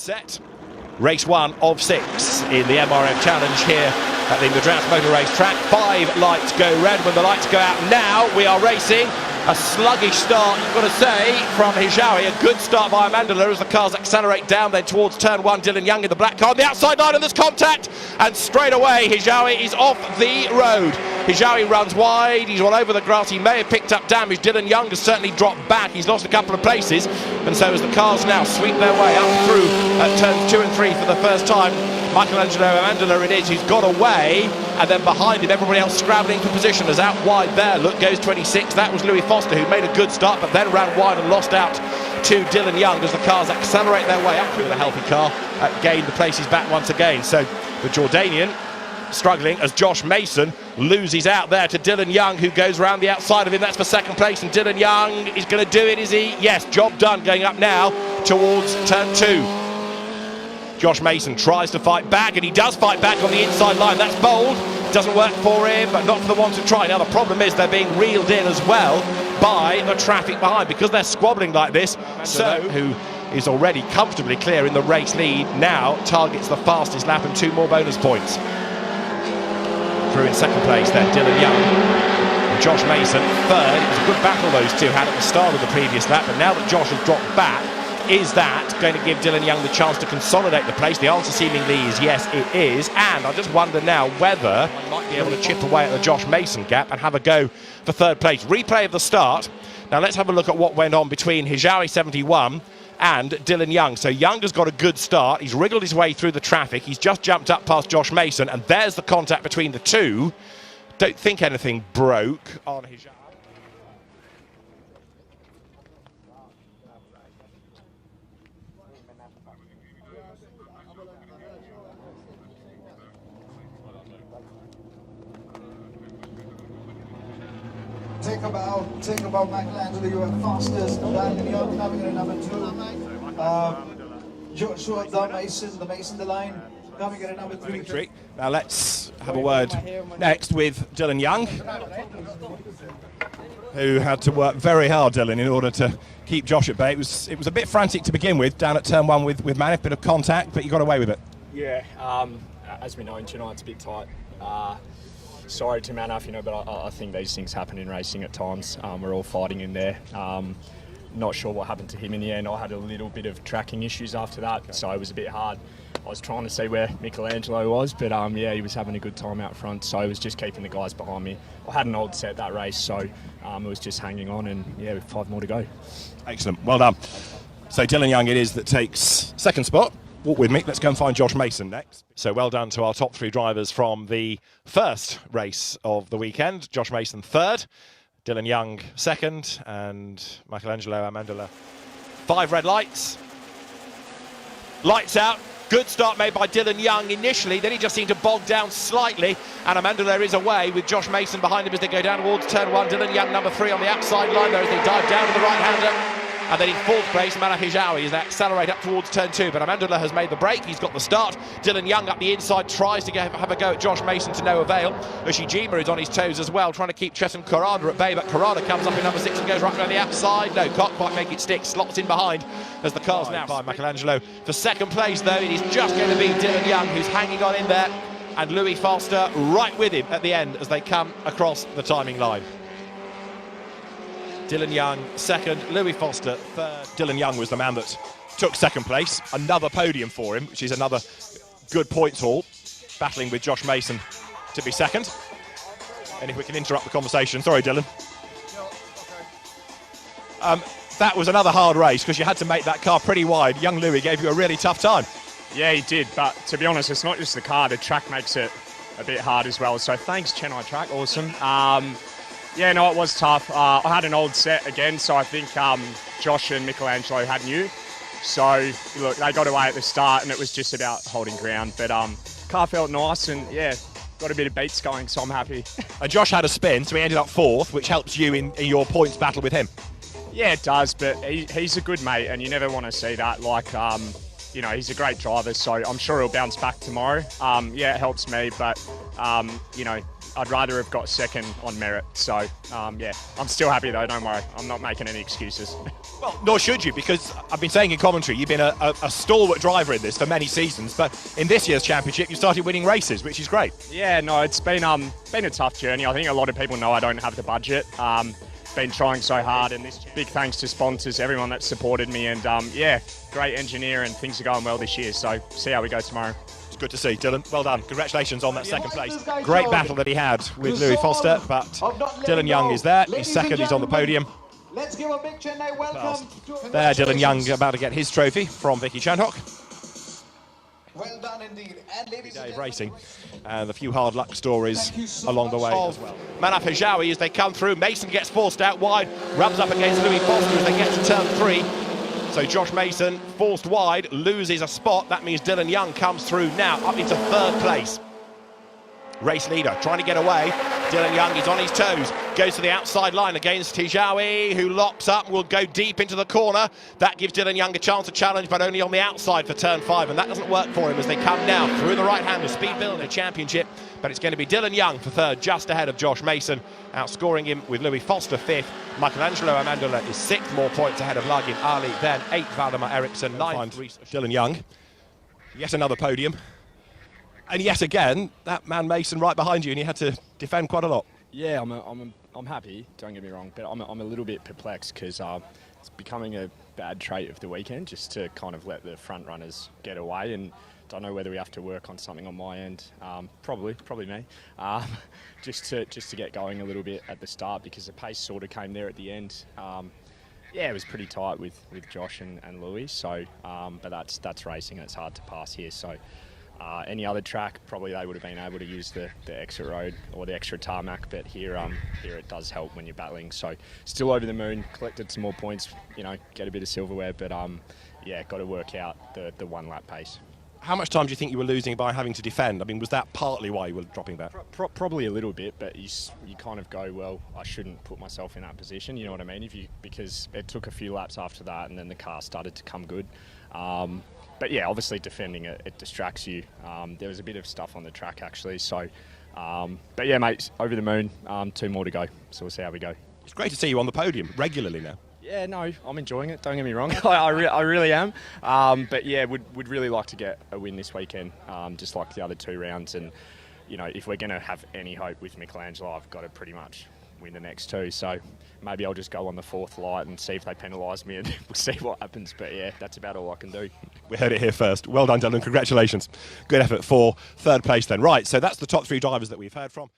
Set. Race 1 of 6 in the MRF Challenge here at the Madras Motor Race track. 5 lights go red. When the lights go out now, we are racing. A sluggish start, you've got to say, from Hijawi. A good start by Amandala as the cars accelerate down then towards turn 1. Dylan Young in the black car on the outside line, and there's contact. And straight away, Hijawi is off the road. Hijawi runs wide, he's all over the grass. He may have picked up damage. Dylan Young has certainly dropped back. He's lost a couple of places. And so as the cars now sweep their way up through at turns 2 and 3 for the first time, Michelangelo Amandala it is who's got away, and then behind him everybody else scrabbling for position. As out wide there, look, goes 26. That was Louis Foster, who made a good start but then ran wide and lost out to Dylan Young as the cars accelerate their way up with a healthy car, gained the places back once again. So the Jordanian struggling as Josh Mason loses out there to Dylan Young, who goes around the outside of him. That's for second place, and Dylan Young is going to do it, is he? Yes, job done, going up now towards turn 2. Josh Mason tries to fight back, and he does fight back on the inside line. That's bold. Doesn't work for him, but not for the ones who try. Now the problem is they're being reeled in as well by the traffic behind because they're squabbling like this. So, who is already comfortably clear in the race lead, now targets the fastest lap and 2 more bonus points. Through in second place then, Dylan Young and Josh Mason third. It was a good battle those two had at the start of the previous lap, but now that Josh has dropped back, is that going to give Dylan Young the chance to consolidate the place? The answer seemingly is yes, it is. And I just wonder now whether he might be able to chip away at the Josh Mason gap and have a go for third place. Replay of the start. Now let's have a look at what went on between Hijawi 71 and Dylan Young. So Young has got a good start. He's wriggled his way through the traffic. He's just jumped up past Josh Mason, and there's the contact between the two. Don't think anything broke on Hijawi. Take about Michelangelo, you are fastest. Dylan Young coming in at number 2. Joshua, the Mason, the line, coming in at number 3. Now let's have a word next with Dylan Young, who had to work very hard, Dylan, in order to keep Josh at bay. It was a bit frantic to begin with, down at turn 1 with Manif, bit of contact, but you got away with it. Yeah, as we know in Chennai, it's a bit tight. Sorry to Manaf, but I think these things happen in racing at times. We're all fighting in there. Not sure what happened to him in the end. I had a little bit of tracking issues after that, so it was a bit hard. I was trying to see where Michelangelo was, but yeah, he was having a good time out front, so I was just keeping the guys behind me. I had an old set that race, so it was just hanging on, and yeah, with 5 more to go. Excellent, well done. So Dylan Young it is that takes second spot. Walk with me, let's go and find Josh Mason next. So well done to our top 3 drivers from the first race of the weekend. Josh Mason third, Dylan Young second, and Michelangelo Amandala. 5 red lights. Lights out. Good start made by Dylan Young initially, then he just seemed to bog down slightly, and Amandala is away with Josh Mason behind him as they go down towards turn 1. Dylan Young number 3 on the outside line there as they dive down to the right-hander. And then in fourth place, MRF Hijawi as they accelerate up towards turn 2. But Amandala has made the break. He's got the start. Dylan Young up the inside tries to have a go at Josh Mason to no avail. Ushijima is on his toes as well, trying to keep Chetan Kurada at bay. But Kurada comes up in number 6 and goes right around the outside. No, can't quite make it stick. Slots in behind as the cars now by Michelangelo. For second place, though, it is just going to be Dylan Young who's hanging on in there. And Louis Foster right with him at the end as they come across the timing line. Dylan Young second, Louis Foster third. Dylan Young was the man that took second place. Another podium for him, which is another good points haul. Battling with Josh Mason to be second. And if we can interrupt the conversation. Sorry, Dylan. That was another hard race because you had to make that car pretty wide. Young Louis gave you a really tough time. Yeah, he did, but to be honest, it's not just the car. The track makes it a bit hard as well. So thanks, Chennai track. Awesome. Yeah, no, it was tough. I had an old set again, so I think Josh and Michelangelo had new. So, look, they got away at the start, and it was just about holding ground. But car felt nice, and yeah, got a bit of beats going, so I'm happy. And Josh had a spin, so he ended up 4th, which helps you in your points battle with him. Yeah, it does, but he's a good mate, and you never want to see that. Like, he's a great driver, so I'm sure he'll bounce back tomorrow. Yeah, it helps me, but, I'd rather have got second on merit. So yeah, I'm still happy though. Don't worry, I'm not making any excuses. Well, nor should you, because I've been saying in commentary, you've been a stalwart driver in this for many seasons, but in this year's championship, you started winning races, which is great. Yeah, no, it's been a tough journey. I think a lot of people know I don't have the budget. Been trying so hard, and this big thanks to sponsors, everyone that supported me, and yeah, great engineer, and things are going well this year. So see how we go tomorrow. It's good to see, Dylan. Well done. Congratulations on that second place. Great battle that he had with Louis Foster, but Dylan Young is there. He's second. He's on the podium. Let's give a big Chennai welcome. There, Dylan Young about to get his trophy from Vicky Chandhok. Well done indeed. And ladies and Day of gentlemen, racing, and a few hard luck stories along the way as well. MRF Hijawi as they come through. Mason gets forced out wide, rubs up against Louis Foster as they get to turn 3. So Josh Mason forced wide, loses a spot. That means Dylan Young comes through now up into 3rd place. Race leader trying to get away. Dylan Young is on his toes, goes to the outside line against Hijawi, who locks up, will go deep into the corner. That gives Dylan Young a chance to challenge, but only on the outside for turn 5, and that doesn't work for him as they come now through the right hand of Speed Builder Championship. But it's going to be Dylan Young for 3rd, just ahead of Josh Mason, outscoring him with Louis Foster 5th. Michelangelo Amandola is 6th, more points ahead of Lagin Ali, then 8th Valdemar Eriksson, 9th Dylan Young. Yet another podium. And yet again, that man Mason right behind you, and you had to defend quite a lot. Yeah, I'm happy. Don't get me wrong, but I'm a little bit perplexed because it's becoming a bad trait of the weekend just to kind of let the front runners get away, and don't know whether we have to work on something on my end. Probably me. Just to get going a little bit at the start, because the pace sort of came there at the end. Yeah, it was pretty tight with Josh and Louis. So, but that's racing. It's hard to pass here. So. Any other track, probably they would have been able to use the extra road or the extra tarmac, but here it does help when you're battling. So still over the moon, collected some more points, get a bit of silverware, but yeah, got to work out the 1 lap pace. How much time do you think you were losing by having to defend? I mean, was that partly why you were dropping back? Probably a little bit, but you kind of go, well, I shouldn't put myself in that position, you know what I mean? Because it took a few laps after that, and then the car started to come good. But yeah, obviously defending it distracts you. There was a bit of stuff on the track actually, so but yeah, mate, over the moon. 2 more to go, so we'll see how we go. It's great to see you on the podium regularly now. Yeah, no, I'm enjoying it. Don't get me wrong, I really am. But yeah, would really like to get a win this weekend, just like the other 2 rounds. And if we're going to have any hope with Michelangelo, I've got to pretty much win the next 2. So maybe I'll just go on the 4th light and see if they penalise me, and we'll see what happens. But yeah, that's about all I can do. We heard it here first. Well done, Dylan. Congratulations. Good effort for 3rd place then. Right, so that's the top 3 drivers that we've heard from.